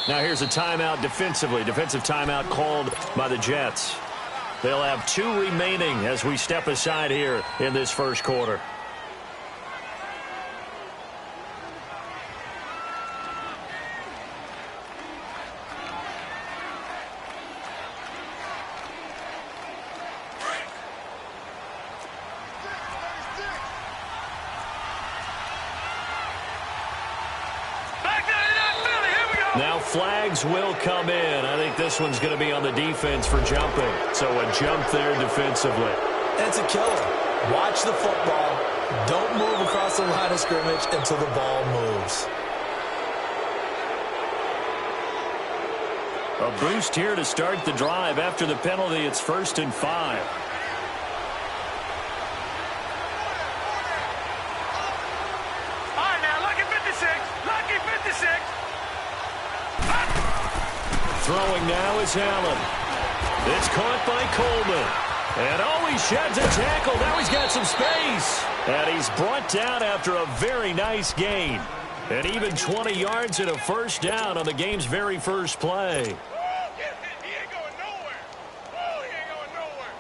Now here's a timeout defensively. Defensive timeout called by the Jets. They'll have 2 remaining as we step aside here in this first quarter. Now flags will come in. I think this one's going to be on the defense for jumping. So a jump there defensively. It's a killer. Watch the football. Don't move across the line of scrimmage until the ball moves. A boost here to start the drive. After the penalty, it's 1st and 5. All right, now, lucky 56. Lucky 56. Throwing now is Allen. It's caught by Coleman. And oh, he sheds a tackle. Now he's got some space. And he's brought down after a very nice gain. And even 20 yards and a first down on the game's very first play. He ain't going nowhere. Oh, he ain't going nowhere.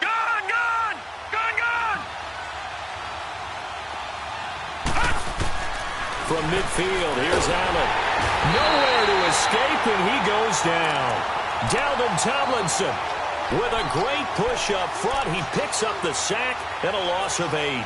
Gone, gone. Gone, gone. From midfield, here's Allen. Nowhere to escape, and he goes down. Dalvin Tomlinson with a great push up front. He picks up the sack and a loss of 8.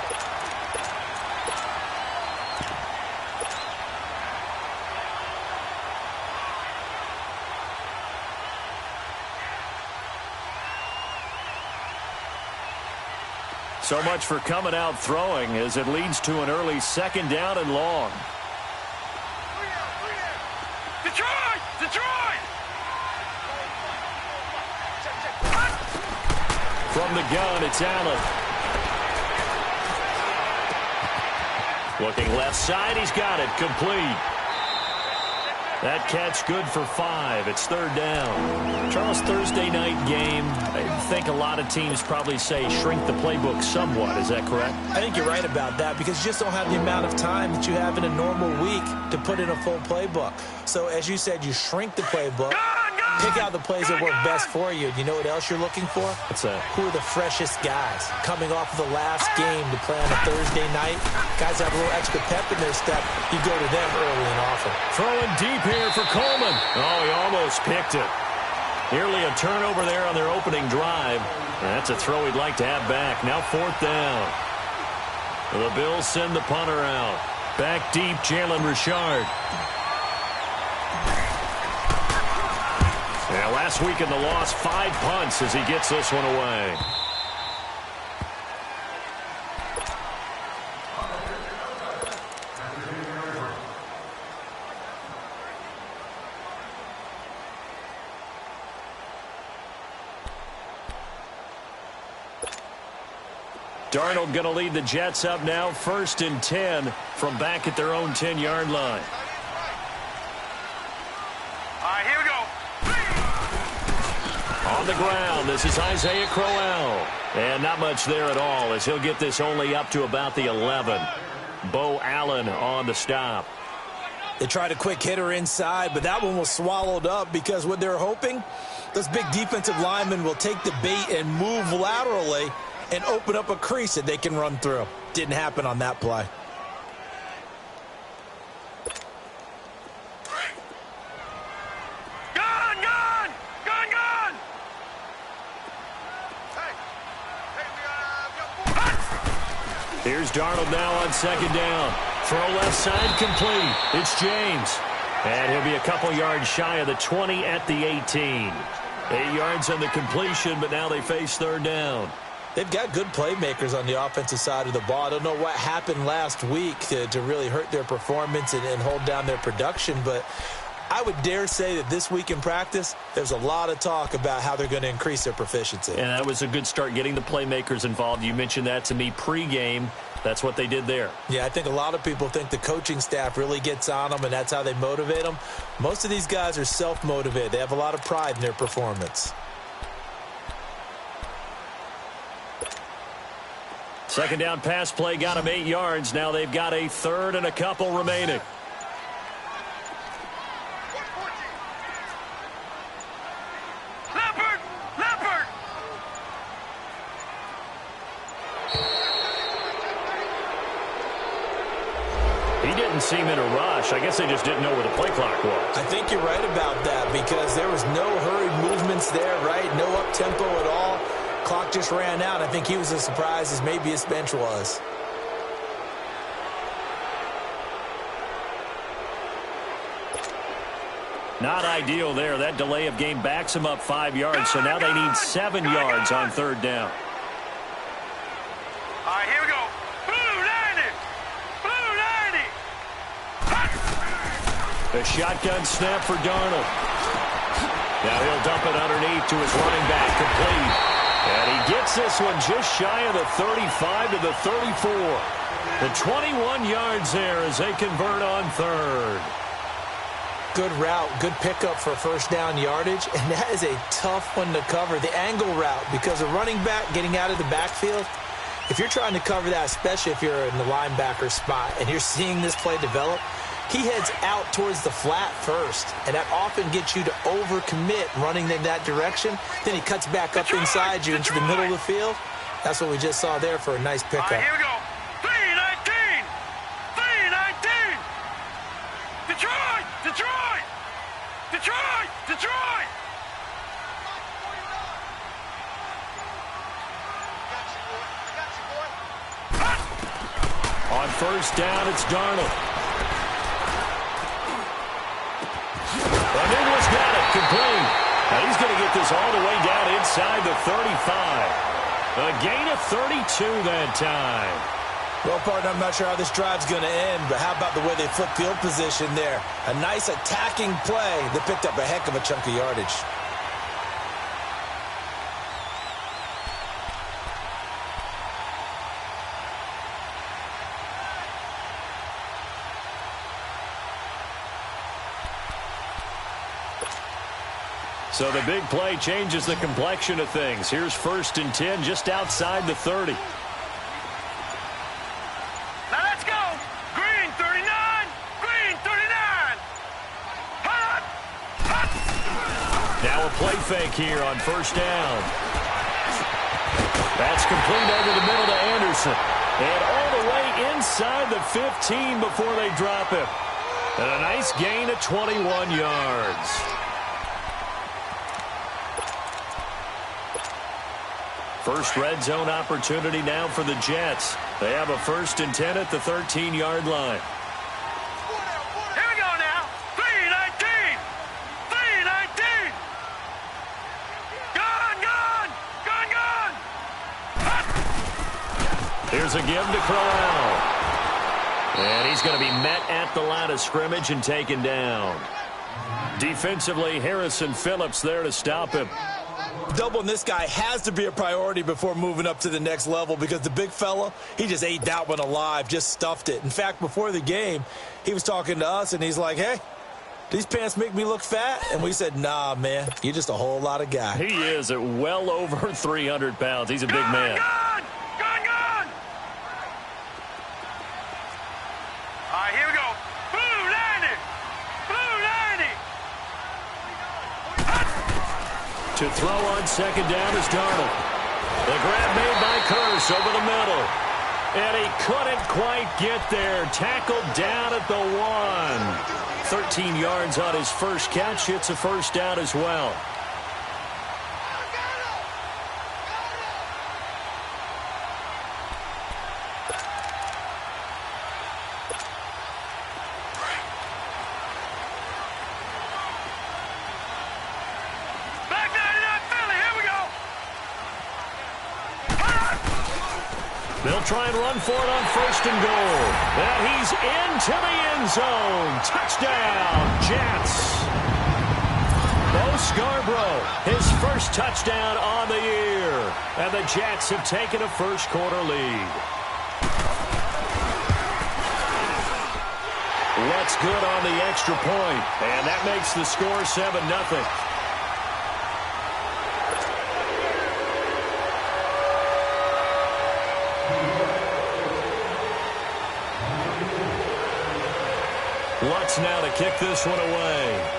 So much for coming out throwing as it leads to an early 2nd down and long. Detroit! Detroit! From the gun, it's Allen. Looking left side, he's got it. Complete. That catch good for 5. It's 3rd down. Charles, Thursday night game, I think a lot of teams probably say shrink the playbook somewhat. Is that correct? I think you're right about that because you just don't have the amount of time that you have in a normal week to put in a full playbook. So as you said, you shrink the playbook, pick out the plays that work best for you. You know what else you're looking for? What's that? Who are the freshest guys coming off of the last game to play on a Thursday night? Guys have a little extra pep in their step. You go to them early and often. Throwing deep here for Coleman. Oh, he almost picked it. Nearly a turnover there on their opening drive. That's a throw he'd like to have back. Now 4th down. The Bills send the punter out. Back deep, Jalen Richard. Yeah, last week in the loss, 5 punts as he gets this one away. Darnold going to lead the Jets up now, 1st and 10 from back at their own 10-yard line. All right, here we go. On the ground, this is Isaiah Crowell. And not much there at all as he'll get this only up to about the 11. Bo Allen on the stop. They tried a quick hitter inside, but that one was swallowed up because what they're hoping, those big defensive linemen will take the bait and move laterally and open up a crease that they can run through. Didn't happen on that play. Gone, gone. Gone, gone. Here's Darnold now on 2nd down. Throw left side complete. It's James. And he'll be a couple yards shy of the 20 at the 18. 8 yards on the completion, but now they face 3rd down. They've got good playmakers on the offensive side of the ball. I don't know what happened last week to really hurt their performance and hold down their production, but I would dare say that this week in practice, there's a lot of talk about how they're going to increase their proficiency. And that was a good start getting the playmakers involved. You mentioned that to me pregame. That's what they did there. Yeah, I think a lot of people think the coaching staff really gets on them, and that's how they motivate them. Most of these guys are self-motivated. They have a lot of pride in their performance. Second down pass play got him 8 yards. Now they've got a third and a couple remaining. He didn't seem in a rush. I guess they just didn't know where the play clock was. I think you're right about that because there was no hurried movements there, right? No up-tempo at all. Clock just ran out. I think he was as surprised as maybe his bench was. Not ideal there. That delay of game backs him up 5 yards, so now they need 7 yards on third down. All right, here we go. Blue 90. Blue 90. A shotgun snap for Darnold. Now he'll dump it underneath to his running back, complete. And he gets this one just shy of the 35 to the 34. The 21 yards there as they convert on third. Good route, good pickup for first down yardage, and that is a tough one to cover. The angle route, because a running back getting out of the backfield, if you're trying to cover that, especially if you're in the linebacker spot and you're seeing this play develop, he heads out towards the flat first, and that often gets you to overcommit running in that direction. Then he cuts back up inside you into the middle of the field. That's what we just saw there for a nice pickup. All right, here we go. 319. 319. Detroit. Detroit. Detroit. Detroit. On first down, it's Darnold. Douglas got it, complete. Now he's going to get this all the way down inside the 35. A gain of 32 that time. Well, partner, I'm not sure how this drive's going to end, but how about the way they flip field position there? A nice attacking play that picked up a heck of a chunk of yardage. So the big play changes the complexion of things. Here's first and 10 just outside the 30. Now let's go. Green 39. Green 39. Hot. Hot. Now a play fake here on first down. That's complete over the middle to Anderson. And all the way inside the 15 before they drop him. And a nice gain of 21 yards. First red zone opportunity now for the Jets. They have a first and 10 at the 13-yard line. Here we go now. 319. 319. Gone. Here's a give to Crowell. And he's going to be met at the line of scrimmage and taken down. Defensively, Harrison Phillips there to stop him. Doubling this guy has to be a priority before moving up to the next level because the big fella, he just ate that one alive, just stuffed it. In fact, before the game, he was talking to us, and he's like, hey, these pants make me look fat? And we said, nah, man, you're just a whole lot of guy. He is at well over 300 pounds. He's a big man. Gone. Gone. Gone. All right, here we go. Blue 90. Blue 90. To throw on second down is Darnold. The grab made by Curse over the middle. And he couldn't quite get there. Tackled down at the 1. 13 yards on his first catch. It's a first down as well. They'll try and run for it on first and goal. And he's into the end zone. Touchdown, Jets. Bo Scarborough, his first touchdown on the year. And the Jets have taken a first-quarter lead. What's good on the extra point? And that makes the score 7-0. Lutz now to kick this one away.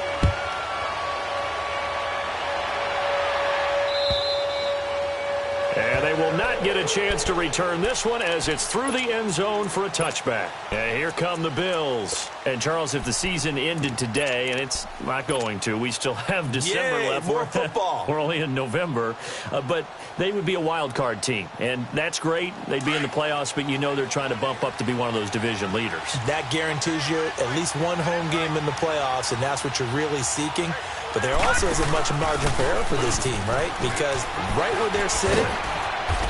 And they will not get a chance to return this one as it's through the end zone for a touchback. And here come the Bills. And, Charles, if the season ended today, and it's not going to, we still have December left. More football. We're only in November. But they would be a wild card team. And that's great. They'd be in the playoffs, but you know they're trying to bump up to be one of those division leaders. That guarantees you at least one home game in the playoffs, and that's what you're really seeking. But there also isn't much margin for error for this team, right? Because right where they're sitting,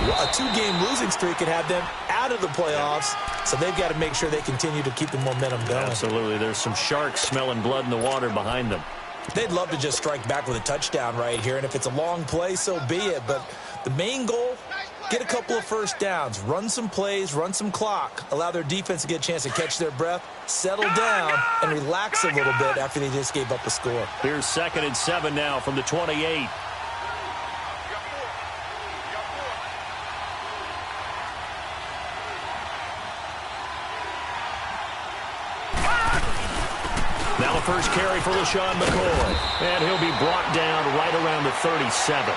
a 2-game losing streak could have them out of the playoffs, so they've got to make sure they continue to keep the momentum going. Absolutely. There's some sharks smelling blood in the water behind them. They'd love to just strike back with a touchdown right here, and if it's a long play, so be it. But the main goal, get a couple of first downs, run some plays, run some clock, allow their defense to get a chance to catch their breath, settle down, and relax a little bit after they just gave up a score. Here's 2nd and 7 now from the 28. Now the first carry for LaShawn McCoy. And he'll be brought down right around the 37.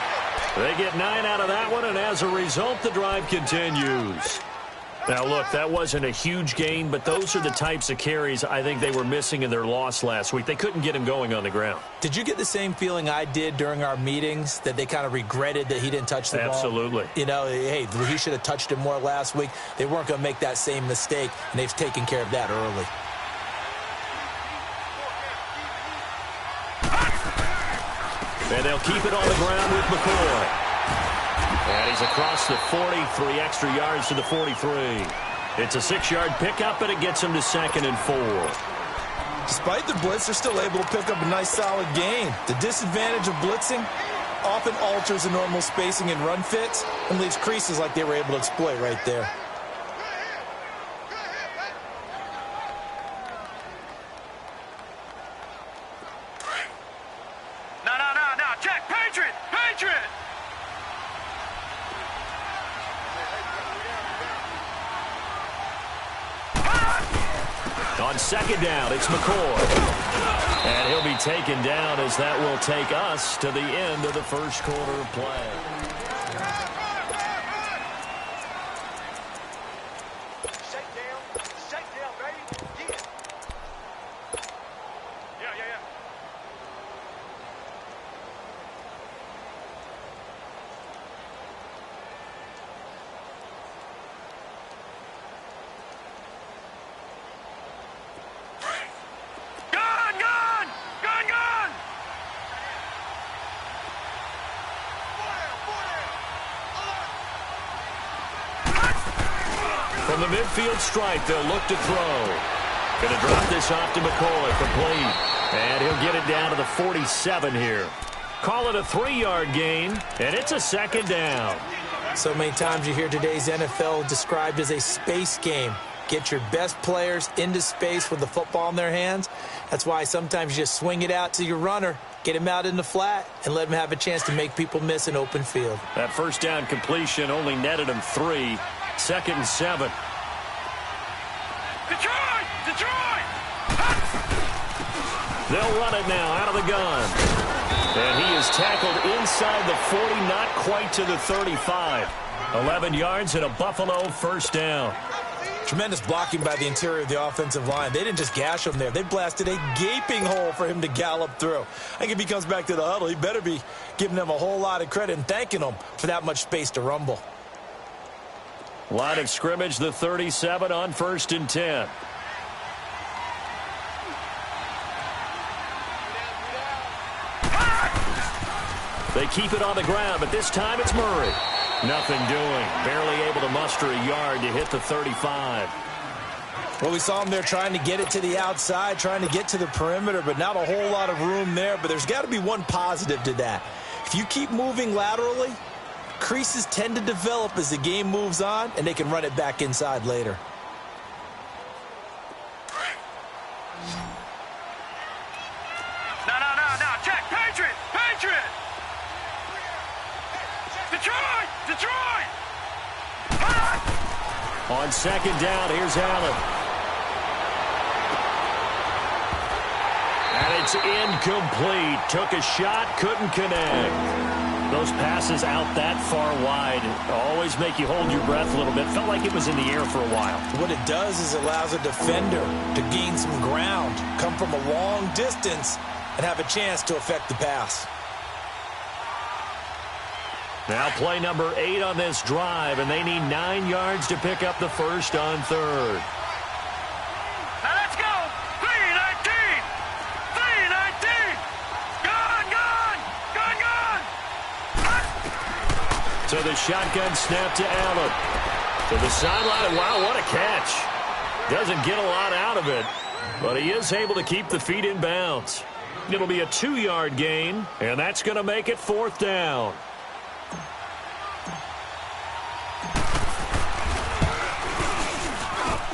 They get 9 out of that one, and as a result, the drive continues. Now, look, that wasn't a huge gain, but those are the types of carries I think they were missing in their loss last week. They couldn't get him going on the ground. Did you get the same feeling I did during our meetings, that they kind of regretted that he didn't touch the ball? Absolutely. You know, hey, he should have touched it more last week. They weren't going to make that same mistake, and they've taken care of that early. And they'll keep it on the ground with McCoy. And he's across the 40, 3 extra yards to the 43. It's a 6-yard pickup, and it gets him to 2nd and 4. Despite the blitz, they're still able to pick up a nice, solid gain. The disadvantage of blitzing often alters the normal spacing and run fits and leaves creases like they were able to exploit right there. No, check, Patriot! On 2nd down, it's McCoy. And he'll be taken down as that will take us to the end of the first quarter of play. Shake down, baby. Yeah. Gun! From the midfield stripe, they'll look to throw. Going to drop this off to McCoy, complete. And he'll get it down to the 47 here. Call it a 3-yard gain, and it's a 2nd down. So many times you hear today's NFL described as a space game. Get your best players into space with the football in their hands. That's why sometimes you just swing it out to your runner, get him out in the flat, and let him have a chance to make people miss an open field. That first down completion only netted him 3. 2nd and 7. Detroit! They'll run it now out of the gun. And he is tackled inside the 40, not quite to the 35. 11 yards and a Buffalo first down. Tremendous blocking by the interior of the offensive line. They didn't just gash him there. They blasted a gaping hole for him to gallop through. I think if he comes back to the huddle, he better be giving them a whole lot of credit and thanking them for that much space to rumble. Line of scrimmage, the 37 on 1st and 10. They keep it on the ground, but this time it's Murray. Nothing doing. Barely able to muster a yard to hit the 35. Well, we saw him there trying to get it to the outside, trying to get to the perimeter, but not a whole lot of room there. But there's got to be one positive to that. If you keep moving laterally, creases tend to develop as the game moves on, and they can run it back inside later. No, check, Patriot! Detroit! On 2nd down, here's Allen. It's incomplete. Took a shot, couldn't connect. Those passes out that far wide always make you hold your breath a little bit. Felt like it was in the air for a while. What it does is allows a defender to gain some ground, come from a long distance, and have a chance to affect the pass. Now play number 8 on this drive, and they need 9 yards to pick up the first on third. Now let's go. 319. 319. Gone, gone. Gone, gone. So the shotgun snap to Allen. To the sideline. Wow, what a catch. Doesn't get a lot out of it, but he is able to keep the feet in bounds. It'll be a 2-yard gain, and that's going to make it 4th down.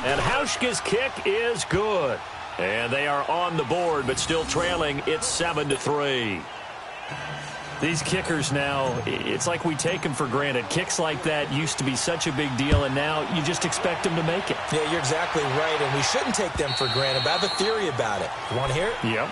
And Hauschka's kick is good. And they are on the board, but still trailing. It's 7-3. These kickers now, it's like we take them for granted. Kicks like that used to be such a big deal, and now you just expect them to make it. Yeah, you're exactly right, and we shouldn't take them for granted. But I have a theory about it. You want to hear it? Yep.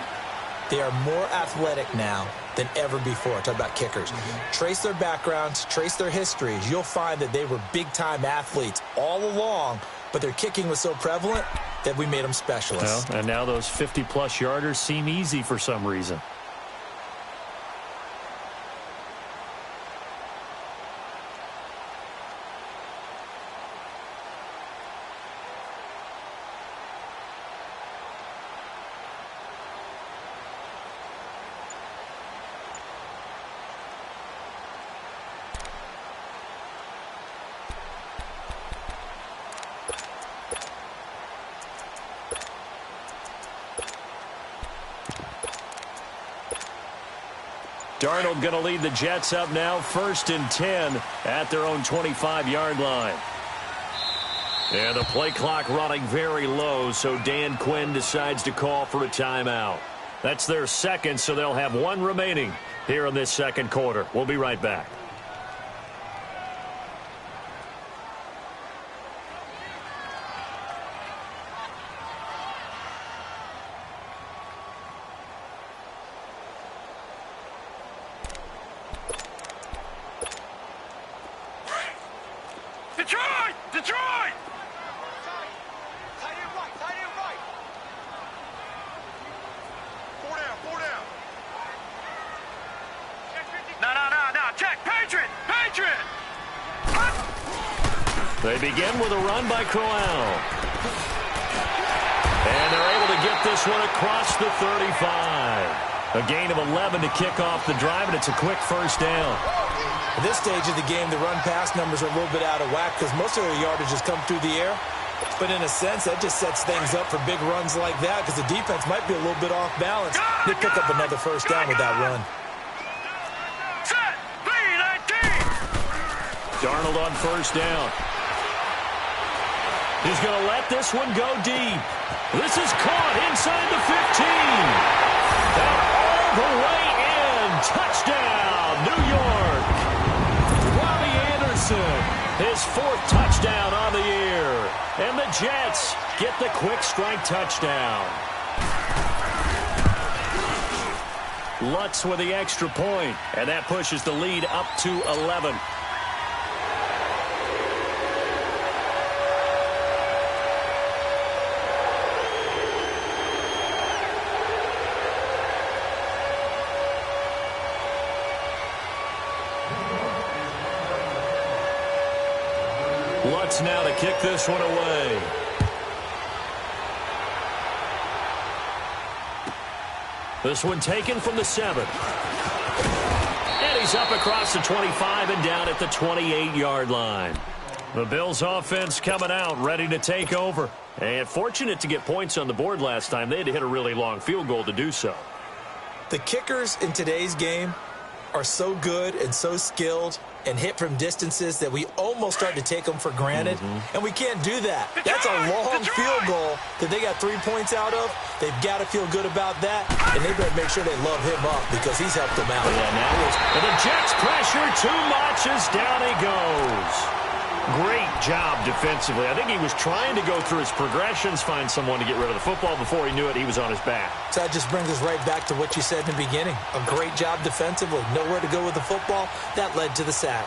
They are more athletic now than ever before. Talk about kickers. Trace their backgrounds, trace their histories. You'll find that they were big-time athletes all along, but their kicking was so prevalent that we made them specialists. Well, and now those 50-plus yarders seem easy for some reason. Darnold going to lead the Jets up now, 1st and 10 at their own 25-yard line. And the play clock running very low, so Dan Quinn decides to call for a timeout. That's their second, so they'll have 1 remaining here in this second quarter. We'll be right back. Detroit! Detroit! Tight end right, tight end right. 4 down, 4 down. No. Check. Patriot! Patriot! They begin with a run by Crowell. And they're able to get this one across the 35. A gain of 11 to kick off the drive, and it's a quick first down. At this stage of the game, the run-pass numbers are a little bit out of whack because most of their yardage has come through the air. But in a sense, that just sets things up for big runs like that because the defense might be a little bit off balance. They pick up another first down with that run. Set! 319! Darnold on first down. He's going to let this one go deep. This is caught inside the 15. And all the way in. Touchdown, New York. Robbie Anderson, his 4th touchdown on the year. And the Jets get the quick strike touchdown. Lutz with the extra point, and that pushes the lead up to 11. Lutz now to kick this one away. This one taken from the 7. And he's up across the 25 and down at the 28-yard line. The Bills offense coming out, ready to take over. And fortunate to get points on the board last time. They had to hit a really long field goal to do so. The kickers in today's game are so good and so skilled and hit from distances that we almost start to take them for granted. And we can't do that. That's a long field goal that they got 3 points out of. They've got to feel good about that, and they better make sure they love him up because he's helped them out. Yeah, now and the Jets pressure too much as down he goes. Great job defensively. I think he was trying to go through his progressions, find someone to get rid of the football. Before he knew it, he was on his back. So that just brings us right back to what you said in the beginning. A great job defensively. Nowhere to go with the football. That led to the sack.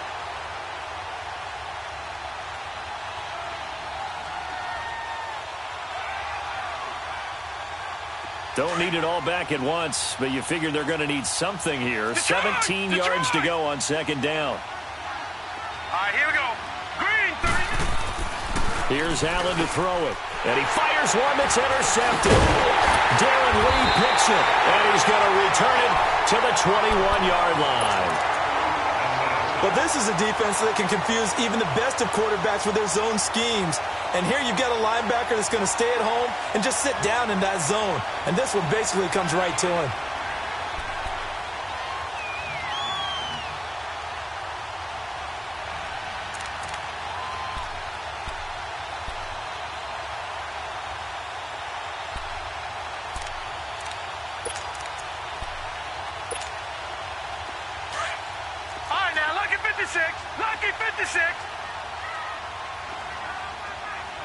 Don't need it all back at once, but you figure they're going to need something here. 17 yards to go on second down. All right, here we go. Green, 30. Here's Allen to throw it. And he fires one that's intercepted. Darren Lee picks it. And he's going to return it to the 21-yard line. But this is a defense that can confuse even the best of quarterbacks with their zone schemes. And here you've got a linebacker that's going to stay at home and just sit down in that zone. And this one basically comes right to him. All right, now, lucky 56. Lucky 56.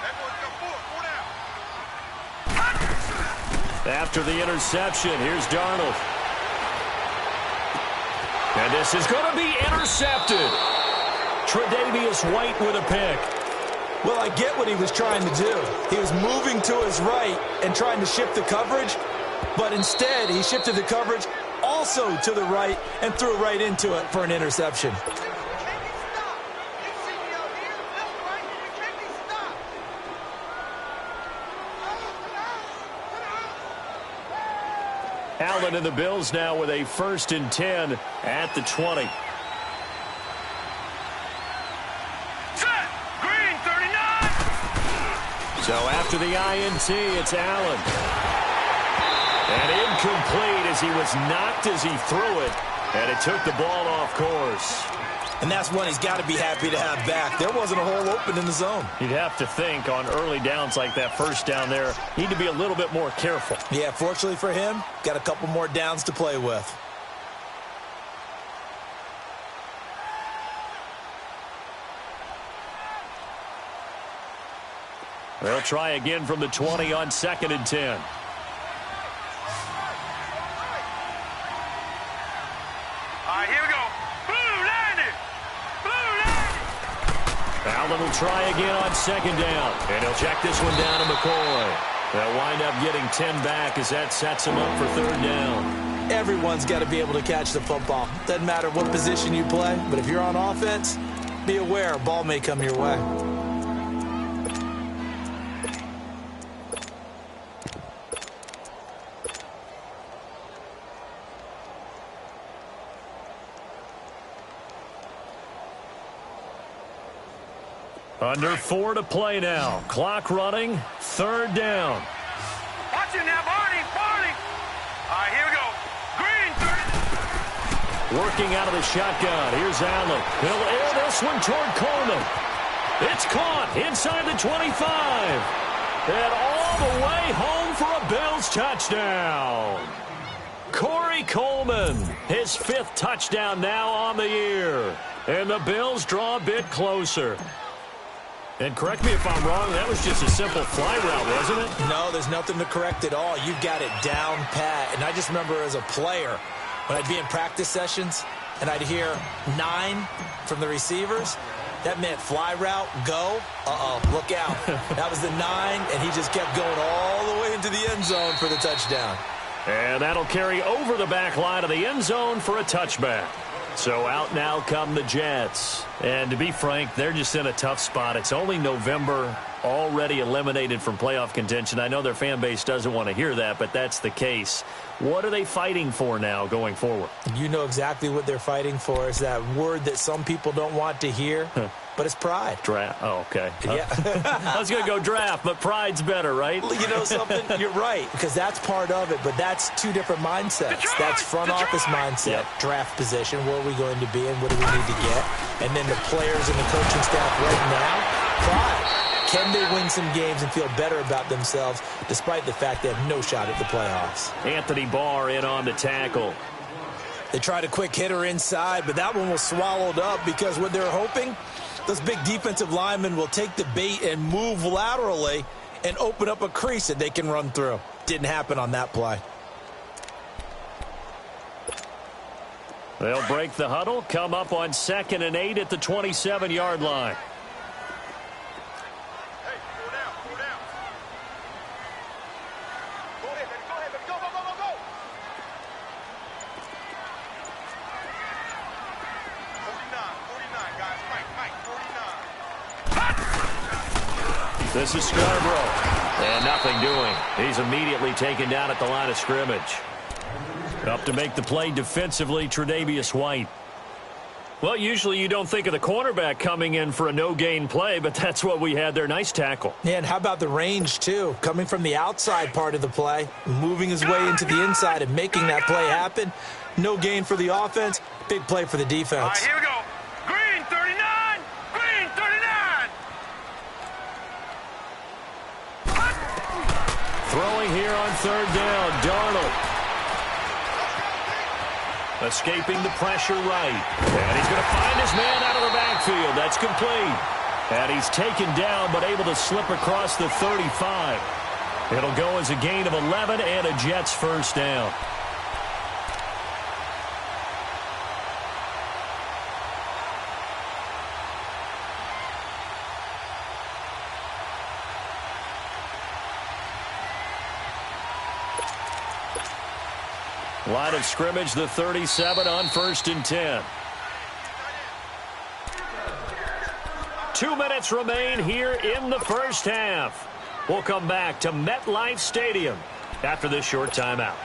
That boy's got four down. After the interception, here's Darnold. And this is going to be intercepted. Tre'Davious White with a pick. Well, I get what he was trying to do. He was moving to his right and trying to shift the coverage, but instead he shifted the coverage also to the right and threw right into it for an interception. We can't be stopped. You see me out here, left, right, we can't be stopped. Allen and the Bills now with a 1st and 10 at the 20. Set. Green, 39. So after the INT, it's Allen. And incomplete as he was knocked as he threw it. And it took the ball off course. And that's one he's got to be happy to have back. There wasn't a hole open in the zone. You'd have to think on early downs like that first down there, need to be a little bit more careful. Yeah, fortunately for him, got a couple more downs to play with. They'll try again from the 20 on 2nd and 10. All right, here we go. Blue landed. Blue landed. Allen will try again on 2nd down. And he'll check this one down to McCoy. They'll wind up getting 10 back as that sets him up for 3rd down. Everyone's got to be able to catch the football. Doesn't matter what position you play, but if you're on offense, be aware a ball may come your way. Under 4 to play now. Clock running. 3rd down. Watch it now, Barney. Barney. All right, here we go. Green, 30. Working out of the shotgun. Here's Allen. He'll air this one toward Coleman. It's caught inside the 25. And all the way home for a Bills touchdown. Corey Coleman, his 5th touchdown now on the year. And the Bills draw a bit closer. And correct me if I'm wrong, that was just a simple fly route, wasn't it? No, there's nothing to correct at all. You've got it down pat. And I just remember as a player, when I'd be in practice sessions and I'd hear 9 from the receivers, that meant fly route, go, look out. That was the 9, and he just kept going all the way into the end zone for the touchdown. And that'll carry over the back line of the end zone for a touchback. So out now come the Jets. And to be frank, they're just in a tough spot. It's only November, already eliminated from playoff contention. I know their fan base doesn't want to hear that, but that's the case. What are they fighting for now going forward? You know exactly what they're fighting for. Is that word that some people don't want to hear, but it's pride. Draft. Oh, okay. Yeah. I was going to go draft, but pride's better, right? You know something? You're right, because that's part of it, but that's 2 different mindsets. That's front office mindset, draft position, where are we going to be and what do we need to get? And then the players and the coaching staff right now, pride. Can they win some games and feel better about themselves despite the fact they have no shot at the playoffs? Anthony Barr in on the tackle. They tried a quick hitter inside, but that one was swallowed up because what they're hoping, Those big defensive linemen will take the bait and move laterally and open up a crease that they can run through. Didn't happen on that play. They'll break the huddle, come up on 2nd and 8 at the 27-yard line. Hey, go down, go down. Go ahead, baby, go ahead, baby. Go, go, go, go, go. 49, guys. Mike, 49. This is Scarborough. And nothing doing. He's immediately taken down at the line of scrimmage. Up to make the play defensively, Tre'Davious White. Well, usually you don't think of the cornerback coming in for a no-gain play, but that's what we had there. Nice tackle. Yeah, and how about the range, too? Coming from the outside part of the play, moving his way into the inside and making that play happen. No gain for the offense, big play for the defense. All right, here we go. Green 39, green 39. Throwing here on 3rd down, Darnold. Escaping the pressure right. And he's going to find his man out of the backfield. That's complete. And he's taken down but able to slip across the 35. It'll go as a gain of 11 and a Jets first down. Line of scrimmage, the 37 on 1st and 10. 2 minutes remain here in the first half. We'll come back to MetLife Stadium after this short timeout.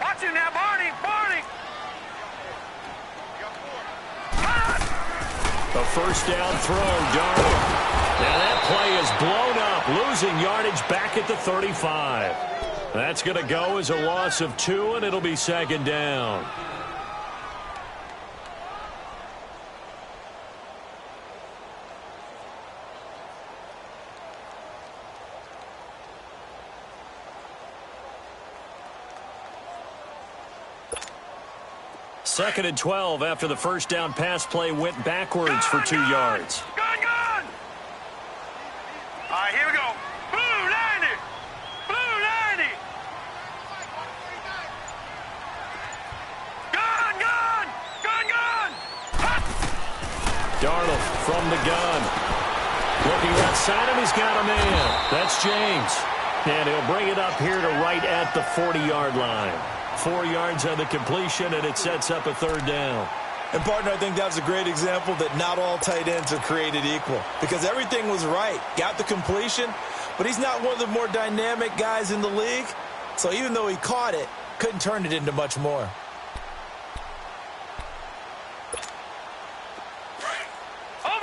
Watch him now, Barney, Barney. A first down throw, Darnold. Now that play is blown up, losing yardage back at the 35. That's going to go as a loss of 2, and it'll be 2nd down. Second and 12 after the first down pass play went backwards for 2 yards. Gun! All right, here we go. Blue 90! Blue 90! Gun! Darnold from the gun. Looking outside him, he's got a man. That's James. And he'll bring it up here to right at the 40-yard line. 4 yards on the completion, and it sets up a 3rd down. And, partner, I think that was a great example that not all tight ends are created equal. Because everything was right. Got the completion, but he's not one of the more dynamic guys in the league. So even though he caught it, couldn't turn it into much more. Over!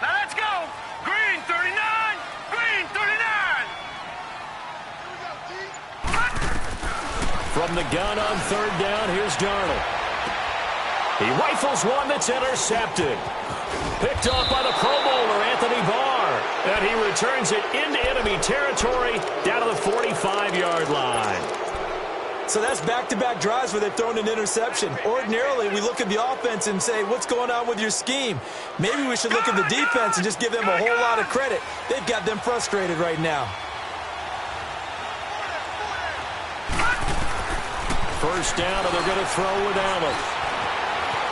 Now let's go! Green 39! Green 39! From the gun on 3rd down, here's Darnold. He rifles one that's intercepted. Picked off by the Pro Bowler, Anthony Barr. And he returns it into enemy territory down to the 45-yard line. So that's back-to-back drives where they've thrown an interception. Ordinarily, we look at the offense and say, what's going on with your scheme? Maybe we should look at the defense and just give them a whole lot of credit. They've got them frustrated right now. First down, and they're going to throw with Allen.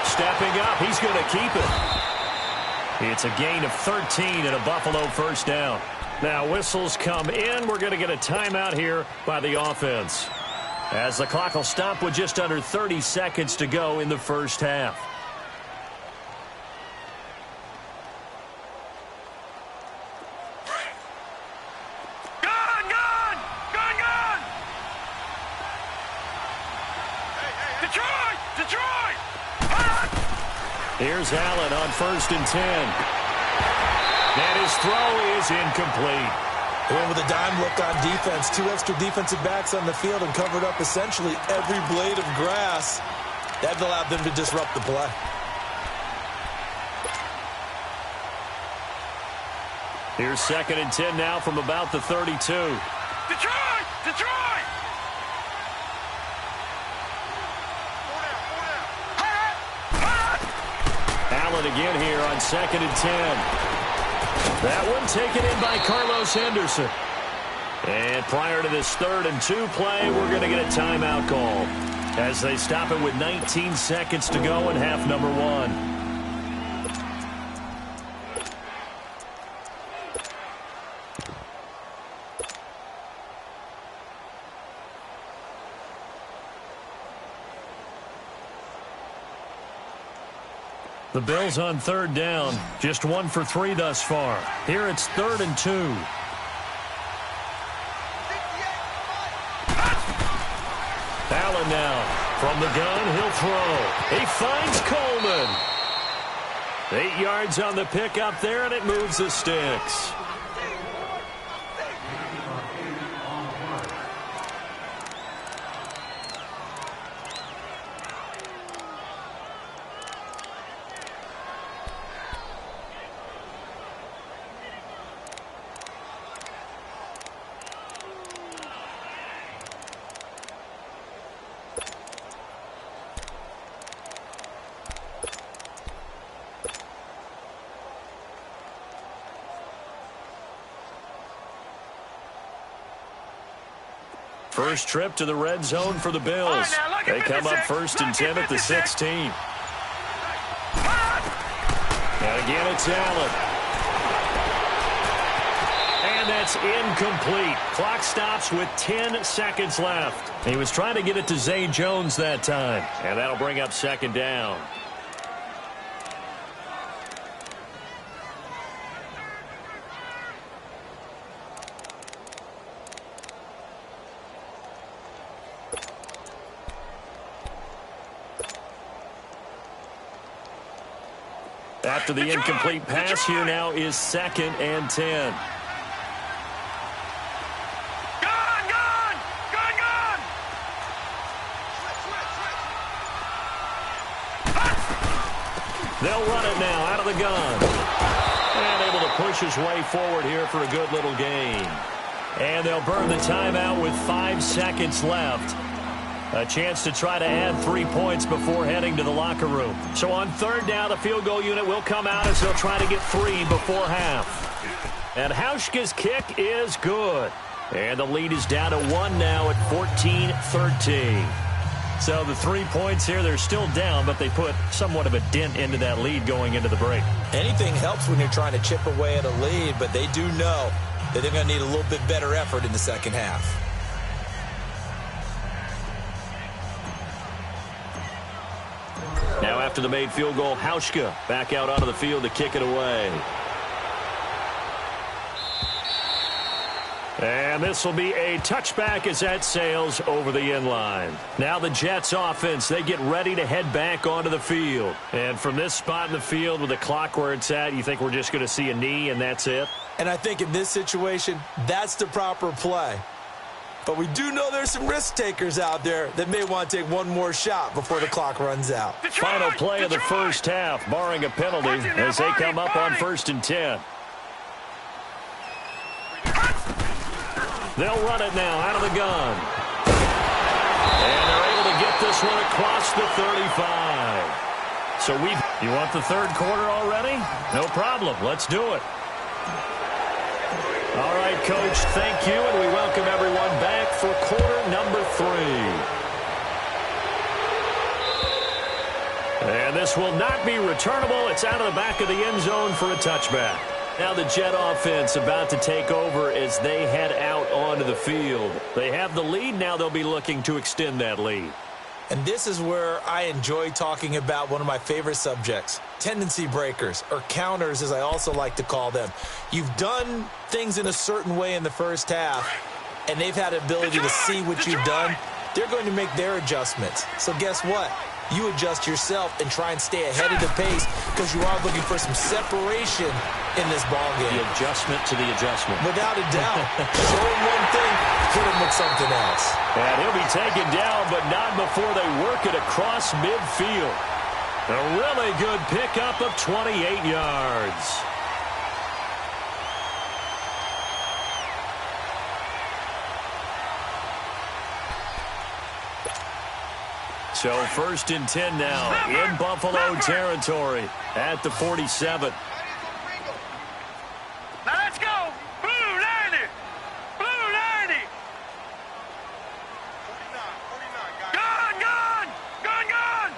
Stepping up, he's going to keep it. It's a gain of 13 and a Buffalo first down. Now whistles come in. We're going to get a timeout here by the offense, as the clock will stop with just under 30 seconds to go in the first half. Detroit! Here's Allen on 1st and 10. And his throw is incomplete. They went with a dime look on defense. 2 extra defensive backs on the field and covered up essentially every blade of grass. That allowed them to disrupt the play. Here's 2nd and 10 now from about the 32. Detroit! Detroit! Allen again here on 2nd and 10. That one taken in by Carlos Henderson. And prior to this 3rd and 2 play, we're going to get a timeout call as they stop it with 19 seconds to go in half number 1. The Bills on 3rd down, just 1 for 3 thus far. Here it's 3rd and 2. Allen now from the gun, he'll throw. He finds Coleman. 8 yards on the pickup there, and it moves the sticks. First trip to the red zone for the Bills. They come up 1st and 10 at the 16. And again, it's Allen. And that's incomplete. Clock stops with 10 seconds left. He was trying to get it to Zay Jones that time. And that'll bring up 2nd down. After the incomplete pass, here now is 2nd and 10. They'll run it now out of the gun. And able to push his way forward here for a good little gain. And they'll burn the timeout with 5 seconds left. A chance to try to add 3 points before heading to the locker room. So on 3rd down, the field goal unit will come out as they'll try to get 3 before half. And Hauschka's kick is good. And the lead is down to 1 now at 14-13. So the 3 points here, they're still down, but they put somewhat of a dent into that lead going into the break. Anything helps when you're trying to chip away at a lead, but they do know that they're going to need a little bit better effort in the second half. Now after the made field goal, Hauschka back out onto the field to kick it away. And this will be a touchback as that sails over the end line. Now the Jets offense, they get ready to head back onto the field. And from this spot in the field with the clock where it's at, you think we're just going to see a knee and that's it? And I think in this situation, that's the proper play. But we do know there's some risk takers out there that may want to take one more shot before the clock runs out. Final play of the first half, barring a penalty, as they come up on 1st and 10. They'll run it now out of the gun. And they're able to get this one across the 35. So you want the 3rd quarter already? No problem. Let's do it. All right, Coach, thank you, and we welcome everyone back for quarter number 3. And this will not be returnable. It's out of the back of the end zone for a touchback. Now the Jet offense about to take over as they head out onto the field. They have the lead. Now they'll be looking to extend that lead. And this is where I enjoy talking about one of my favorite subjects, tendency breakers, or counters as I also like to call them. You've done things in a certain way in the first half, and they've had the ability to see what you've done. They're going to make their adjustments. So guess what? You adjust yourself and try and stay ahead of the pace because you are looking for some separation in this ballgame. The adjustment to the adjustment. Without a doubt. Show him one thing, hit him with something else. And he'll be taken down, but not before they work it across midfield. A really good pickup of 28 yards. So 1st and 10 now in Buffalo territory at the 47. Now let's go. Blue 90. Blue 90. 49, gun, gun. Gun, gun.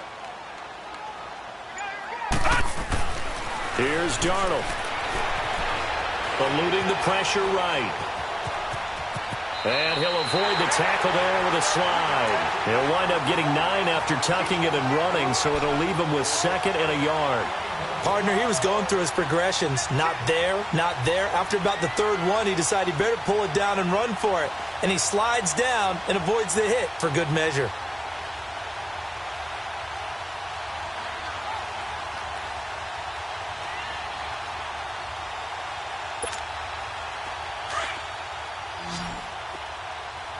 Here's Darnold. Eluding the pressure right. And he'll avoid the tackle there with a slide. He'll wind up getting 9 after tucking it and running, so it'll leave him with 2nd and a yard. Partner, he was going through his progressions. Not there, not there. After about the 3rd one, he decided he better pull it down and run for it. And he slides down and avoids the hit for good measure.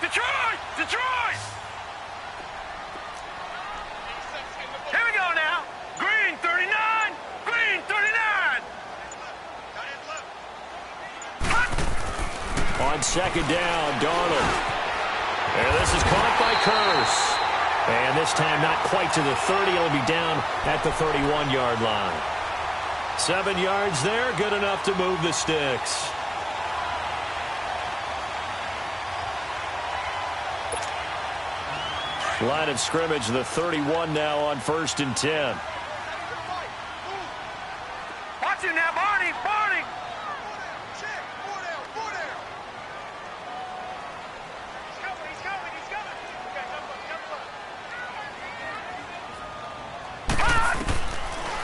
Detroit! Detroit! Here we go now. Green 39. Green 39. On 2nd down, Darnold. And this is caught by Curse. And this time not quite to the 30. It'll be down at the 31-yard line. 7 yards there, good enough to move the sticks. Line of scrimmage, the 31 now on 1st and 10. Watch him now, Barney! Barney! Check. 4 down. 4 down. He's coming. He's coming. He's coming. Okay, jump up. Jump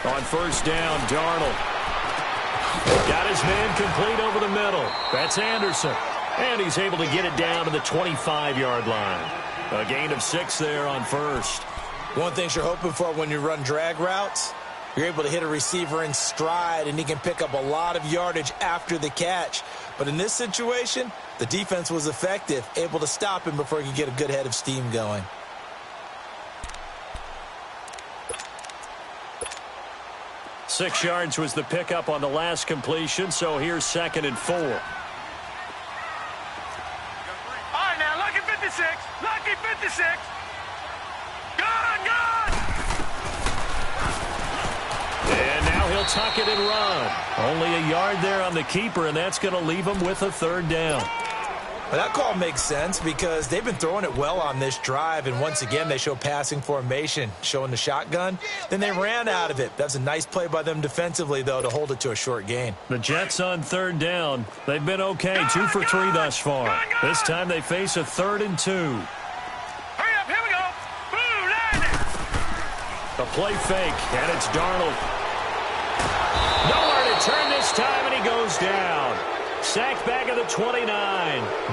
up. On 1st down, Darnold. Got his man complete over the middle. That's Anderson. And he's able to get it down to the 25-yard line. A gain of 6 there on 1st. One thing you're hoping for when you run drag routes, you're able to hit a receiver in stride, and he can pick up a lot of yardage after the catch. But in this situation, the defense was effective, able to stop him before he could get a good head of steam going. Six yards was the pickup on the last completion, so here's 2nd and 4. All right, now, lucky 56. Lucky 56. Gun, gun! And now he'll tuck it and run. Only a yard there on the keeper, and that's going to leave him with a 3rd down. But that call makes sense because they've been throwing it well on this drive, and once again they show passing formation, showing the shotgun. Then they ran out of it. That's a nice play by them defensively, though, to hold it to a short gain. The Jets on 3rd down. They've been okay, 2 for 3 thus far. This time they face a 3rd and 2. Hurry up, here we go. Blue 90. A play fake, and it's Darnold. Nowhere to turn this time, and he goes down. Sacked back at the 29.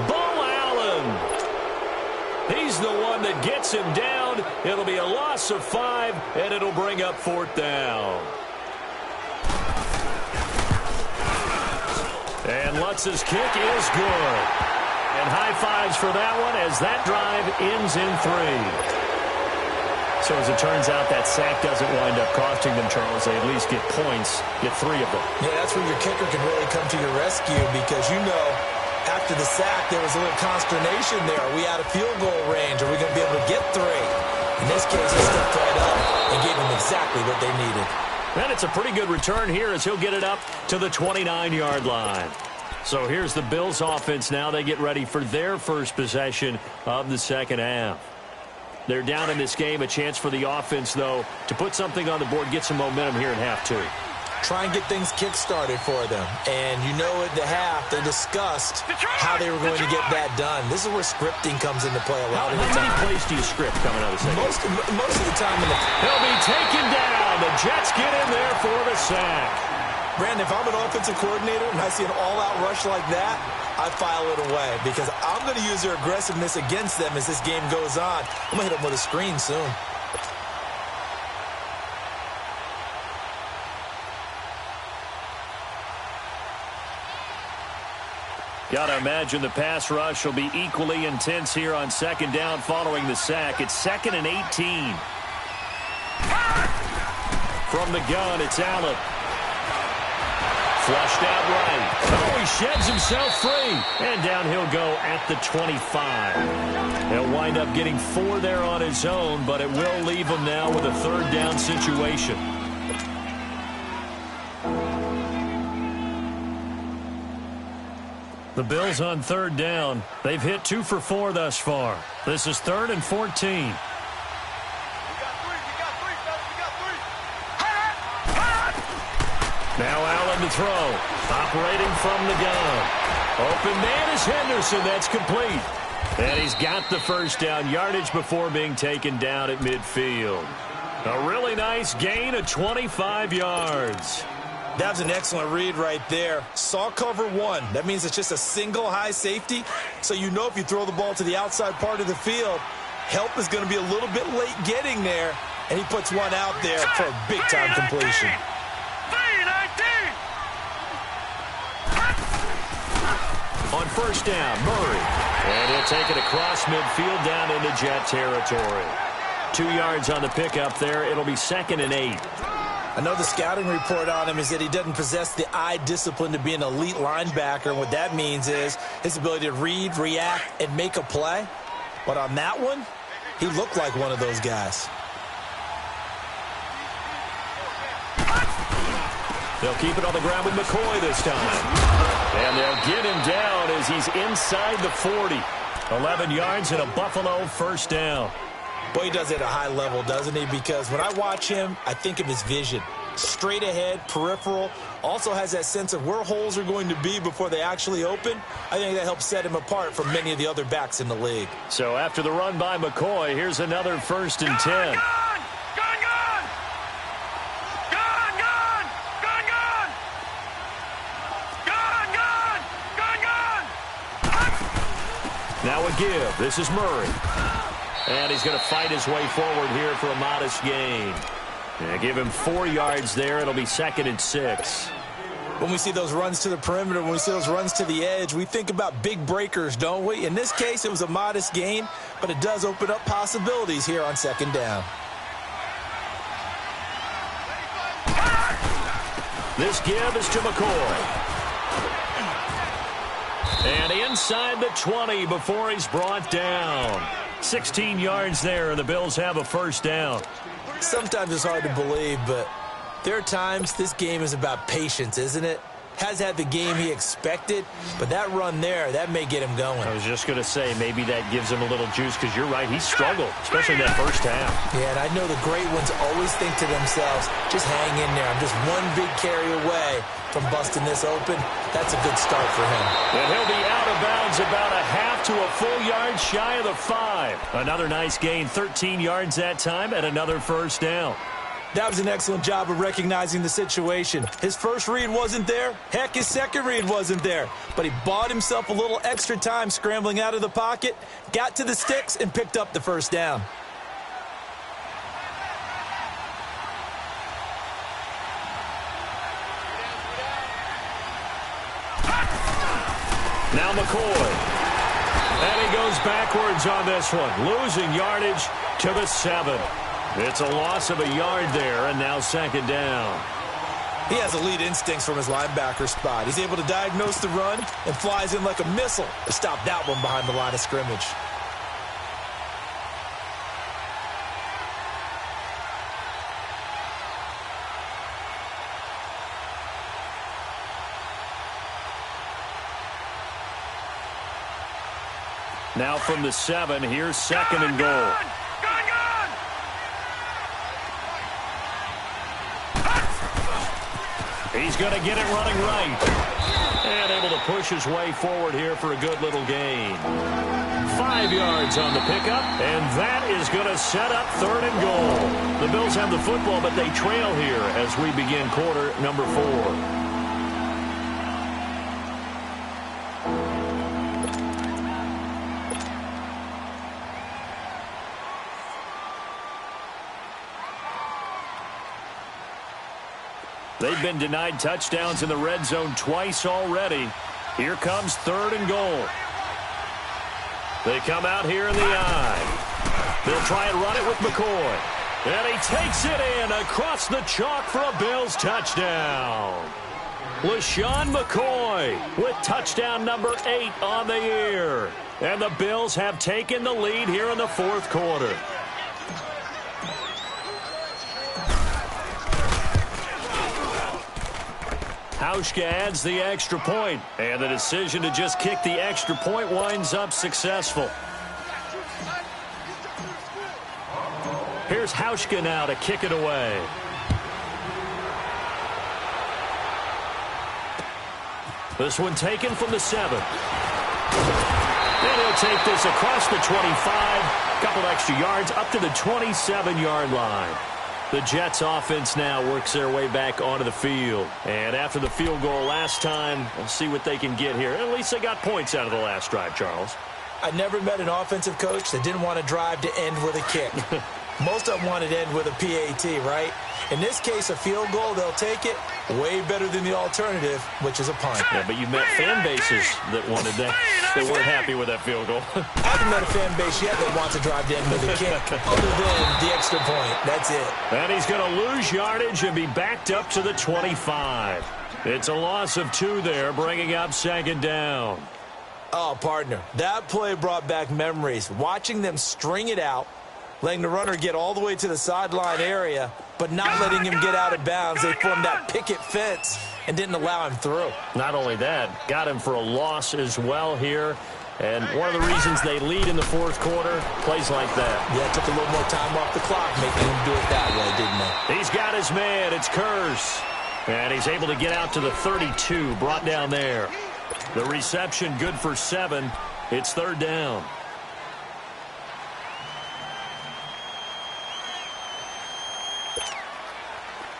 Bo Allen. He's the one that gets him down. It'll be a loss of 5, and it'll bring up 4th down. And Lutz's kick is good. And high fives for that one as that drive ends in 3. So as it turns out, that sack doesn't wind up costing them, Charles. They at least get points, get 3 of them. Yeah, that's where your kicker can really come to your rescue because, you know, after the sack, there was a little consternation there. Are we out of field goal range? Are we going to be able to get 3? In this case, he stepped right up and gave them exactly what they needed. And it's a pretty good return here as he'll get it up to the 29-yard line. So here's the Bills offense now. They get ready for their first possession of the second half. They're down in this game. A chance for the offense, though, to put something on the board, get some momentum here in half 2. Try and get things kick-started for them. And you know at the half, they discussed how they were going to get that done. This is where scripting comes into play a lot of the time. How many plays do you script coming out of the second? Most of the time. He'll be taken down. The Jets get in there for the sack. Brandon, if I'm an offensive coordinator and I see an all-out rush like that, I file it away because I'm going to use their aggressiveness against them as this game goes on. I'm going to hit them with a screen soon. Got to imagine the pass rush will be equally intense here on 2nd down following the sack. It's 2nd and 18. From the gun, it's Allen. Flushed out right. Oh, he sheds himself free. And down he'll go at the 25. He'll wind up getting 4 there on his own, but it will leave him now with a third down situation. The Bills on third down. They've hit 2 for 4 thus far. This is 3rd and 14. Now Allen to throw. Operating from the gun. Open man is Henderson. That's complete. And he's got the first down yardage before being taken down at midfield. A really nice gain of 25 yards. That was an excellent read right there. Saw cover 1. That means it's just a single high safety. So you know if you throw the ball to the outside part of the field, help is going to be a little bit late getting there. And he puts one out there for a big-time completion. On first down, Murray. And he'll take it across midfield down into Jet territory. 2 yards on the pickup there. It'll be 2nd and 8. I know the scouting report on him is that he doesn't possess the eye discipline to be an elite linebacker. And what that means is his ability to read, react, and make a play. But on that one, he looked like one of those guys. They'll keep it on the ground with McCoy this time. And they'll get him down as he's inside the 40. 11 yards and a Buffalo first down. Boy, he does it at a high level, doesn't he? Because when I watch him, I think of his vision. Straight ahead, peripheral. Also has that sense of where holes are going to be before they actually open. I think that helps set him apart from many of the other backs in the league. So after the run by McCoy, here's another 1st and 10. Now a give. This is Murray. And he's going to fight his way forward here for a modest gain. And give him 4 yards there. It'll be 2nd and 6. When we see those runs to the perimeter, when we see those runs to the edge, we think about big breakers, don't we? In this case, it was a modest gain, but it does open up possibilities here on 2nd down. This give is to McCoy. And inside the 20 before he's brought down. 16 yards there, and the Bills have a first down. Sometimes it's hard to believe, but there are times this game is about patience, isn't it? Has had the game he expected, but that run there, that may get him going. I was just going to say, maybe that gives him a little juice, because you're right, he struggled, especially in that first half. Yeah, and I know the great ones always think to themselves, just hang in there. I'm just one big carry away from busting this open. That's a good start for him. And he'll be out of bounds about a half to a full yard shy of the 5. Another nice gain, 13 yards that time, and another first down. That was an excellent job of recognizing the situation. His first read wasn't there. Heck, his second read wasn't there. But he bought himself a little extra time scrambling out of the pocket, got to the sticks, and picked up the first down. Now McCoy. And he goes backwards on this one, losing yardage to the 7. It's a loss of a yard there, and now 2nd down. He has elite instincts from his linebacker spot. He's able to diagnose the run and flies in like a missile to stop that one behind the line of scrimmage. Now from the 7, here's 2nd and goal. He's going to get it running right. And able to push his way forward here for a good little gain. 5 yards on the pickup, and that is going to set up 3rd and goal. The Bills have the football, but they trail here as we begin quarter number 4. They've been denied touchdowns in the red zone twice already. Here comes 3rd and goal. They come out here in the eye. They'll try and run it with McCoy. And he takes it in across the chalk for a Bills touchdown. LaShawn McCoy with touchdown number 8 on the year. And the Bills have taken the lead here in the fourth quarter. Hauschka adds the extra point, and the decision to just kick the extra point winds up successful. Here's Hauschka now to kick it away. This one taken from the 7. And he'll take this across the 25. Couple extra yards up to the 27-yard line. The Jets offense now works their way back onto the field. And after the field goal last time, we'll see what they can get here. At least they got points out of the last drive, Charles. I never met an offensive coach that didn't want to drive to end with a kick. Most of them wanted to end with a PAT, right? In this case, a field goal, they'll take it. Way better than the alternative, which is a punt. Yeah, but you met fan bases that wanted that. They weren't happy with that field goal. I haven't met a fan base yet that wants to drive to end with a kick, other than the extra point. That's it. And he's going to lose yardage and be backed up to the 25. It's a loss of 2 there, bringing up second down. Oh, partner, that play brought back memories. Watching them string it out, letting the runner get all the way to the sideline area, but not letting him get out of bounds. They formed that picket fence and didn't allow him through. Not only that, got him for a loss as well here. And one of the reasons they lead in the fourth quarter, plays like that. Yeah, took a little more time off the clock, making him do it that way, didn't they? He's got his man. It's Kurz. And he's able to get out to the 32, brought down there. The reception good for 7. It's third down.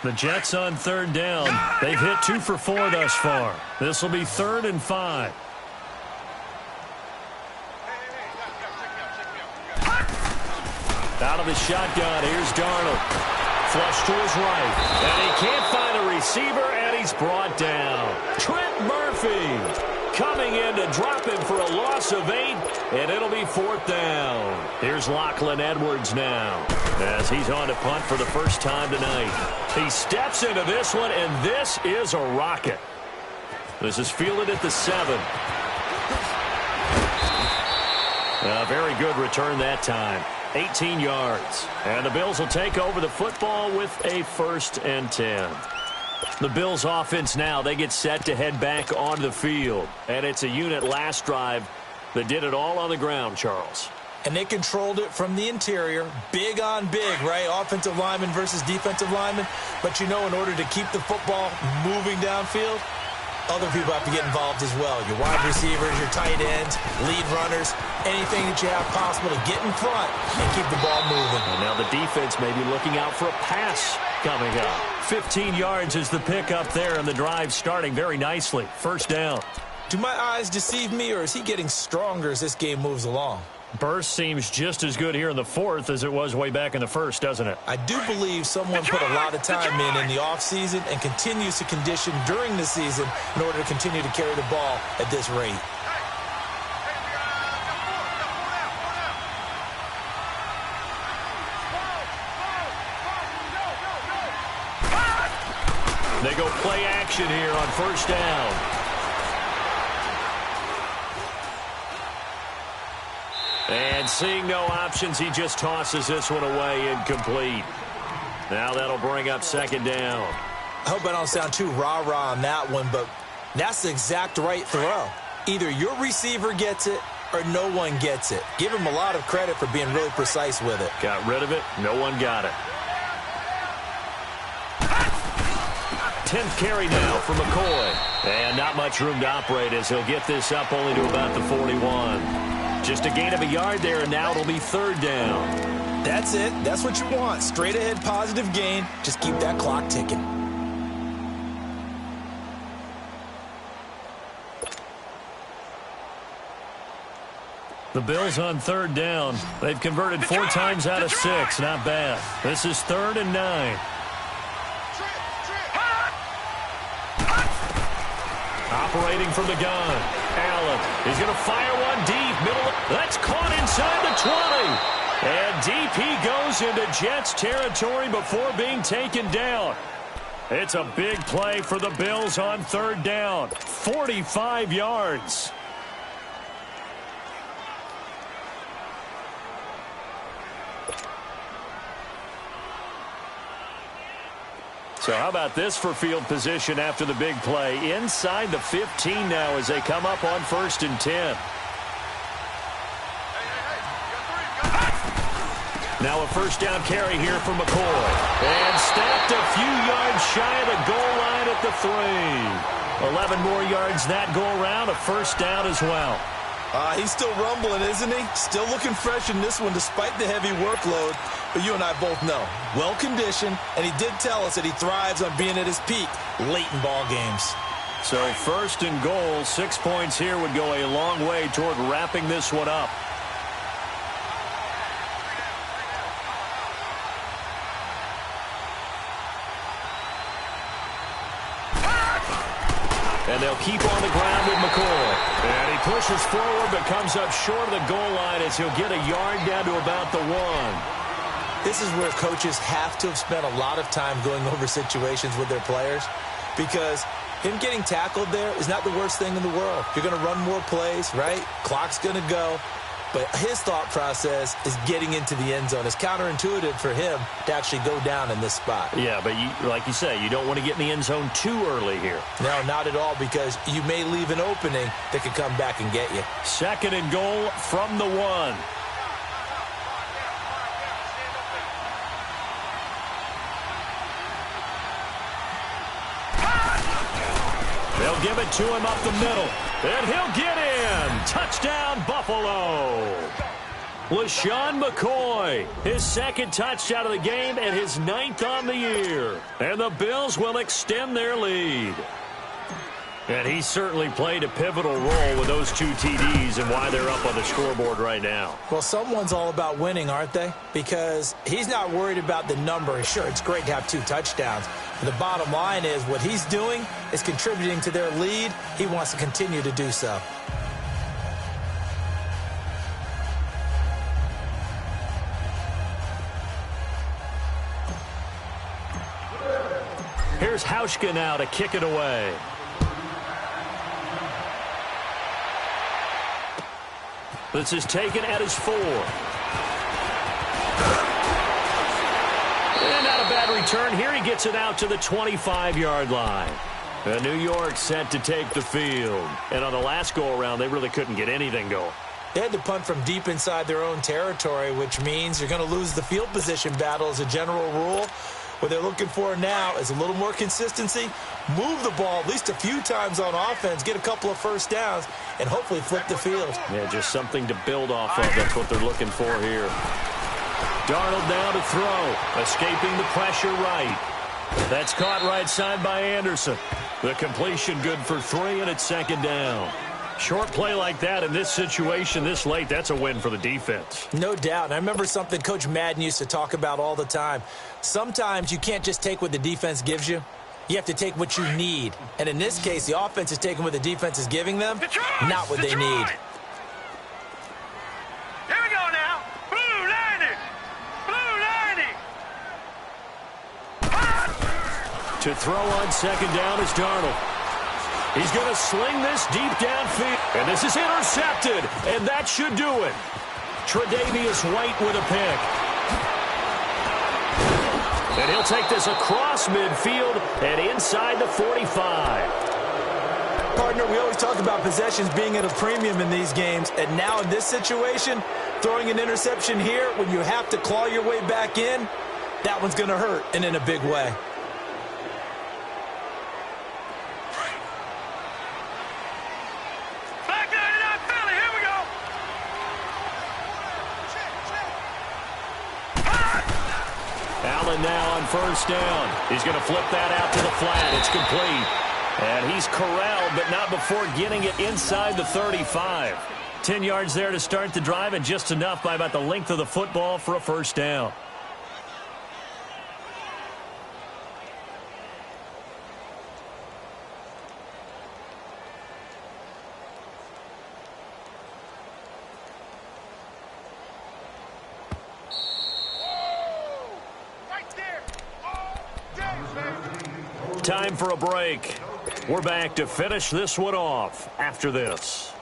The Jets on third down. They've hit 2 for 4 thus far. This will be 3rd and 5. Out of the shotgun, here's Darnold. Flush to his right. And he can't find a receiver, and he's brought down. Trent Murphy coming in to drop him for a loss of 8, and it'll be 4th down. Here's Lachlan Edwards now, as he's on to punt for the first time tonight. He steps into this one, and this is a rocket. This is fielded at the 7. A very good return that time. 18 yards. And the Bills will take over the football with a 1st and 10. The Bills offense now, they get set to head back onto the field. And it's a unit last drive that did it all on the ground, Charles. And they controlled it from the interior. Big on big, right? Offensive lineman versus defensive lineman. But you know, in order to keep the football moving downfield, other people have to get involved as well. Your wide receivers, your tight ends, lead runners, anything that you have possible to get in front and keep the ball moving. And now the defense may be looking out for a pass coming up. 15 yards is the pickup there, and the drive starting very nicely. First down. Do my eyes deceive me, or is he getting stronger as this game moves along? Burst seems just as good here in the 4th as it was way back in the 1st, doesn't it? I do believe someone put a lot of time in the offseason and continues to condition during the season in order to continue to carry the ball at this rate. They go play action here on first down. And seeing no options, he just tosses this one away incomplete. Now that'll bring up second down. I hope I don't sound too rah-rah on that one, but that's the exact right throw. Either your receiver gets it or no one gets it. Give him a lot of credit for being really precise with it. Got rid of it. No one got it. 10th carry now for McCoy. And not much room to operate as he'll get this up only to about the 41. Just a gain of a yard there, and now it'll be third down. That's it. That's what you want. Straight ahead positive gain. Just keep that clock ticking. The Bills on third down. They've converted 4 times out of 6. Not bad. This is 3rd and 9. Operating from the gun. Allen. He's going to fire one deep. Middle. That's caught inside the 20. And deep he goes into Jets territory before being taken down. It's a big play for the Bills on third down. 45 yards. So how about this for field position after the big play? Inside the 15 now as they come up on 1st and 10. Now a first down carry here for McCoy. And snapped a few yards shy of the goal line at the 3. 11 more yards that go around, a first down as well. He's still rumbling, isn't he? Still looking fresh in this one despite the heavy workload. But you and I both know, well-conditioned, and he did tell us that he thrives on being at his peak late in ball games. So 1st and goal, 6 points here would go a long way toward wrapping this one up. And they'll keep on the ground with McCoy. And he pushes forward but comes up short of the goal line as he'll get a yard down to about the 1. This is where coaches have to have spent a lot of time going over situations with their players, because him getting tackled there is not the worst thing in the world. You're going to run more plays, right? Clock's going to go. But his thought process is getting into the end zone. It's counterintuitive for him to actually go down in this spot. Yeah, but like you say, you don't want to get in the end zone too early here. No, not at all, because you may leave an opening that could come back and get you. 2nd and goal from the 1. They'll give it to him up the middle. And he'll get in. Touchdown, Buffalo. LaShawn McCoy, his 2nd touchdown of the game and his 9th on the year. And the Bills will extend their lead. And he certainly played a pivotal role with those 2 TDs and why they're up on the scoreboard right now. Well, someone's all about winning, aren't they? Because he's not worried about the number. Sure, it's great to have 2 touchdowns. But the bottom line is what he's doing is contributing to their lead. He wants to continue to do so. Here's Hauschka now to kick it away. This is taken at his 4. And not a bad return here. He gets it out to the 25-yard line. New York set to take the field. And on the last go-around, they really couldn't get anything going. They had to punt from deep inside their own territory, which means you're going to lose the field position battle as a general rule. What they're looking for now is a little more consistency, move the ball at least a few times on offense, get a couple of first downs, and hopefully flip the field. Yeah, just something to build off of. That's what they're looking for here. Darnold now to throw, escaping the pressure right. That's caught right side by Anderson. The completion good for 3, and it's 2nd down. Short play like that in this situation this late, that's a win for the defense. No doubt. And I remember something Coach Madden used to talk about all the time. Sometimes you can't just take what the defense gives you. You have to take what you need. And in this case, the offense is taking what the defense is giving them, not what they need. Here we go now. Blue 90. Blue 90. To throw on 2nd down is Darnold. He's going to sling this deep downfield. And this is intercepted. And that should do it. Tre'Davious White with a pick. And he'll take this across midfield and inside the 45. Partner, we always talk about possessions being at a premium in these games. And now in this situation, throwing an interception here when you have to claw your way back in, that one's going to hurt, and in a big way. Now on 1st down. He's going to flip that out to the flat. It's complete. And he's corralled, but not before getting it inside the 35. 10 yards there to start the drive, and just enough by about the length of the football for a first down. Time for a break. We're back to finish this one off after this.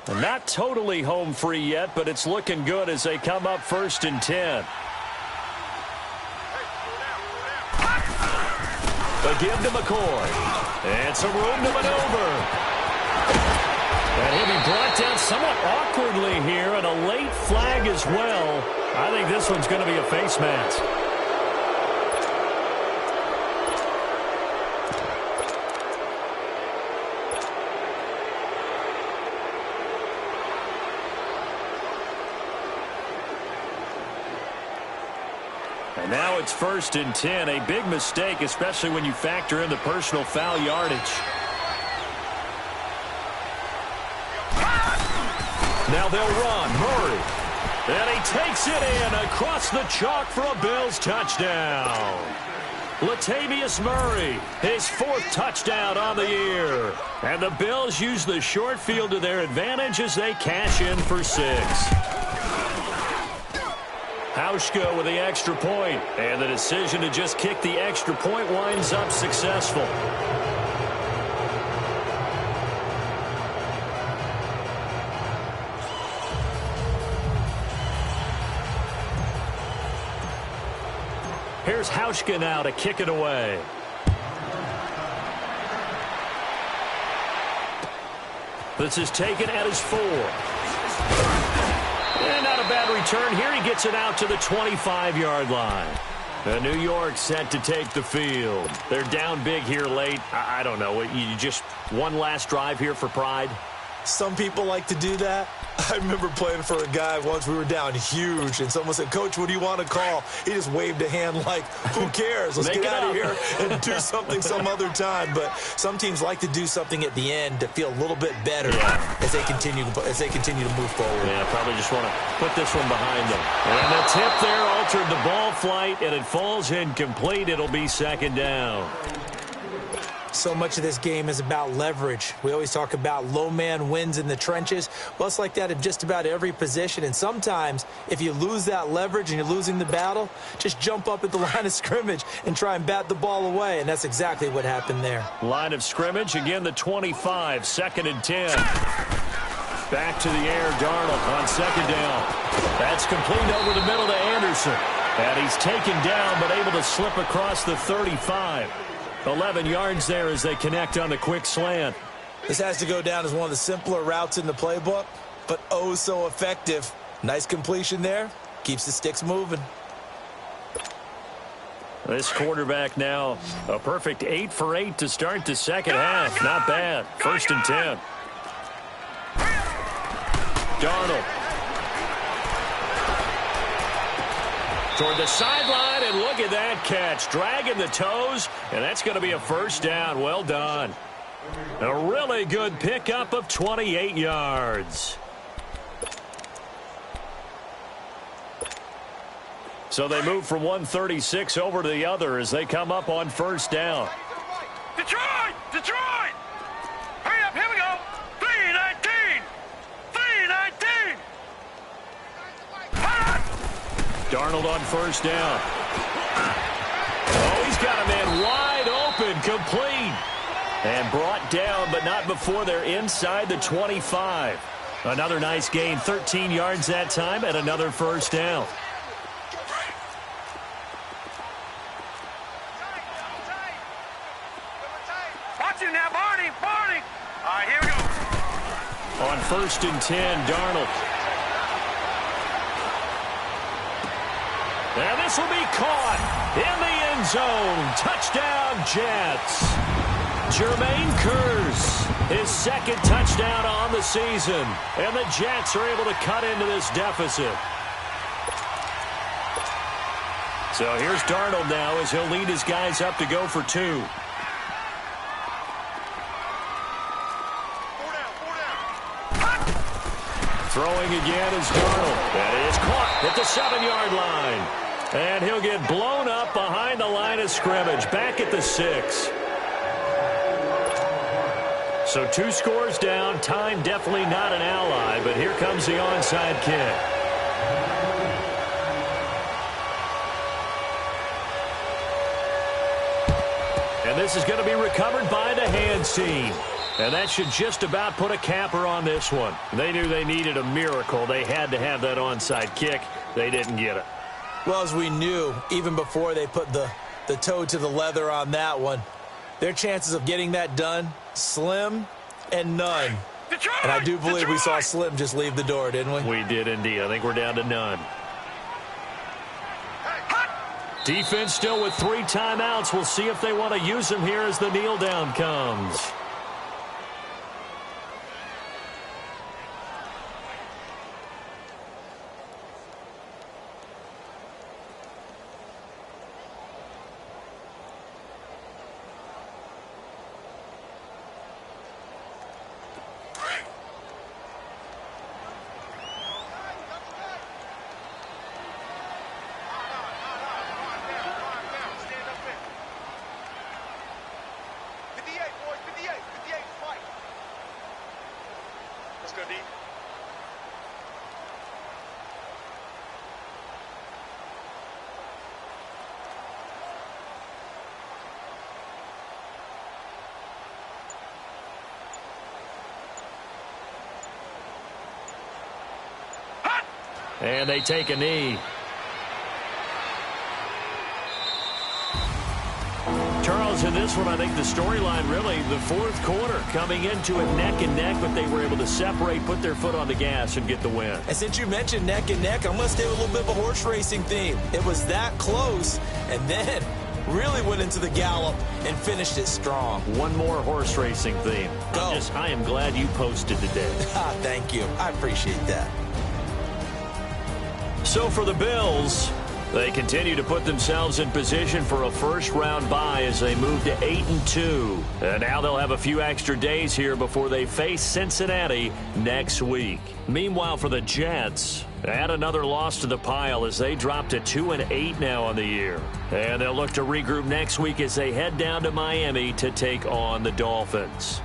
And not totally home free yet, but it's looking good as they come up 1st and 10. The give to McCoy. And some room to maneuver. And he'll be brought down somewhat awkwardly here, and a late flag as well. I think this one's going to be a face mask. And now it's 1st and 10. A big mistake, especially when you factor in the personal foul yardage. Now they'll run. Murray. And he takes it in across the chalk for a Bills touchdown. Latavius Murray, his 4th touchdown on the year. And the Bills use the short field to their advantage as they cash in for 6. Hauschka with the extra point, and the decision to just kick the extra point winds up successful. Here's Hauschka now to kick it away. This is taken at his 4. And not a bad return here. He gets it out to the 25-yard line. And New York set to take the field. They're down big here late. I don't know. You just one last drive here for pride? Some people like to do that. I remember playing for a guy once. We were down huge, and someone said, "Coach, what do you want to call?" He just waved a hand like, "Who cares? Let's get out of here and do something some other time." But some teams like to do something at the end to feel a little bit better as they continue to move forward. Yeah, probably just want to put this one behind them. And the tip there altered the ball flight, and it falls incomplete. It'll be 2nd down. So much of this game is about leverage. We always talk about low man wins in the trenches. Well, it's like that in just about every position. And sometimes, if you lose that leverage and you're losing the battle, just jump up at the line of scrimmage and try and bat the ball away. And that's exactly what happened there. Line of scrimmage, again the 25, 2nd and 10. Back to the air, Darnold on 2nd down. That's complete over the middle to Anderson. And he's taken down, but able to slip across the 35. 11 yards there as they connect on the quick slant. This has to go down as one of the simpler routes in the playbook, but oh so effective. Nice completion there. Keeps the sticks moving. This quarterback now a perfect 8 for 8 to start the second half. Not bad. 1st and 10. Darnold. Toward the sideline, and look at that catch. Dragging the toes, and that's going to be a 1st down. Well done. A really good pickup of 28 yards. So they move from 136 over to the other as they come up on 1st down. Detroit! Detroit! Hurry up, here we go! 3-19! 3-19! Darnold on 1st down. Oh, he's got a man wide open, complete. And brought down, but not before they're inside the 25. Another nice gain, 13 yards that time, and another 1st down. Watch him now, Barney! Barney! All right, here we go. On 1st and 10, Darnold. And this will be caught in the end zone. Touchdown, Jets. Jermaine Kearse, his 2nd touchdown on the season. And the Jets are able to cut into this deficit. So here's Darnold now as he'll lead his guys up to go for 2. 4 down. Throwing again is Darnold. That is caught at the 7-yard line. And he'll get blown up behind the line of scrimmage, back at the 6. So 2 scores down. Time definitely not an ally, but here comes the onside kick. And this is going to be recovered by the hands team. And that should just about put a capper on this one. They knew they needed a miracle. They had to have that onside kick. They didn't get it. Well, as we knew, even before they put the toe to the leather on that one, their chances of getting that done, slim and none. And I do believe we saw Slim just leave the door, didn't we? We did indeed. I think we're down to none. Defense still with 3 timeouts. We'll see if they want to use them here as the kneel down comes. And they take a knee. Charles, in this one, I think the storyline really, the 4th quarter, coming into it neck and neck, but they were able to separate, put their foot on the gas, and get the win. And since you mentioned neck and neck, I'm going to stay with a little bit of a horse racing theme. It was that close, and then really went into the gallop and finished it strong. One more horse racing theme. Go. I am glad you posted today. Thank you. I appreciate that. So for the Bills, they continue to put themselves in position for a first-round bye as they move to 8-2. And now they'll have a few extra days here before they face Cincinnati next week. Meanwhile, for the Jets, add another loss to the pile as they drop to 2-8 now on the year. And they'll look to regroup next week as they head down to Miami to take on the Dolphins.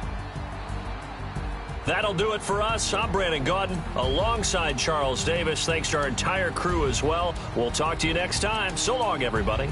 That'll do it for us. I'm Brandon Gaudin alongside Charles Davis. Thanks to our entire crew as well. We'll talk to you next time. So long, everybody.